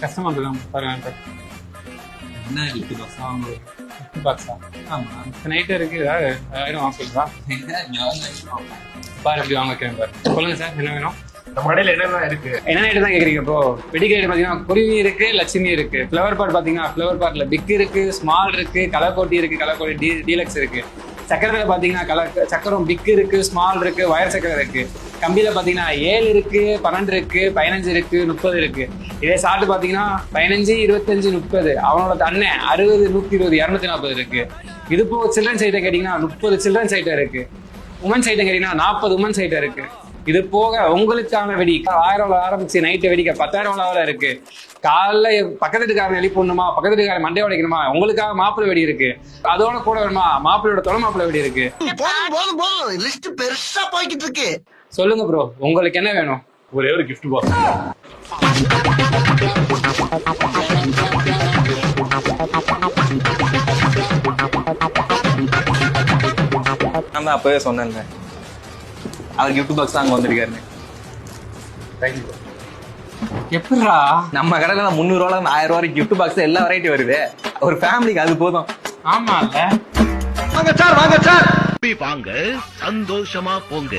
கஷ்டமா இருக்கு பாருங்க. என்ன கிஃப்ட் பாக்ஸா பாக்ஸா? ஆமா நைட்டு இருக்கு, ஏதாவது ஆயிரம் வாங்கிக்கலாம். பாரு எப்படி வாங்க வைக்கிறேன் பாரு. சொல்லுங்க சார், என்ன வேணும்? நம்ம கடையில என்னென்ன இருக்கு? என்ன ஐட்டம் தான் கேட்குறீங்க இப்போ? வெடிக்கை பார்த்தீங்கன்னா குருவி இருக்கு, லட்சுமி இருக்கு. ஃப்ளவர் பாட் பார்த்தீங்கன்னா ஃப்ளவர் பாட்டில் பிக் இருக்கு, ஸ்மால் இருக்கு, கலர்கோட்டி இருக்கு, கலர்கோட்டி டீலக்ஸ் இருக்கு. சக்கரத்தில் பார்த்தீங்கன்னா சக்கரம் பிக் இருக்கு, ஸ்மால் இருக்கு, வயர் சக்கரை இருக்கு. கம்பியில் பார்த்தீங்கன்னா 7 இருக்கு, 12 இருக்கு, 15 இருக்கு, 30 இருக்கு. இதே சாப்பிட்டு பார்த்தீங்கன்னா 15, 25, 30. அவனோட அண்ணன் 60, 120, 240 இருக்கு. இது போக சில்ட்ரன்ஸ் ஐட்டம் கேட்டீங்கன்னா 30 சில்ட்ரன்ஸ் ஐட்டம் இருக்கு. உமன்ஸ் ஐட்டம் கேட்டீங்கன்னா 40 உமன்ஸ் ஐட்டம் இருக்கு. இது போக உங்களுக்கான வெடி 1000 ஆரம்பிச்சு நைட்டு வெடிக்க 10,000 இருக்கு. காலைல பக்கத்து வீட்டுக்காரன் எழுப்பி போடணுமா, பக்கத்து வீட்டுக்காரன் மண்டே உடைக்கணுமா, உங்களுக்காக மாப்பிள்ளை வெடி இருக்கு. அதோட கூட வேணுமா, மாப்பிள்ளையோட தொலை மாப்பிள்ளை வெடி இருக்கு. லிஸ்ட் பெருசா போய்கிட்டு இருக்கு. சொல்லுங்க ப்ரோ, உங்களுக்கு என்ன வேணும்? ஒரே ஒரு gift box. நான் தான் அப்பவே சொன்னேன்ல, அவர் கிஃப்ட் பாக்ஸ் தான் அங்க வந்திருக்காரு. Thank you. எப்படா நம்ம கடையில 300 ரூபாய் 1000 ரூபாய் கிஃப்ட் பாக்ஸ் எல்லா வெரைட்டி வருது. ஒரு ஃபேமிலிக்கு அது போதும். ஆமா இல்ல? வாங்க சார், வாங்க சார். வாங்க, சந்தோஷமா போங்க.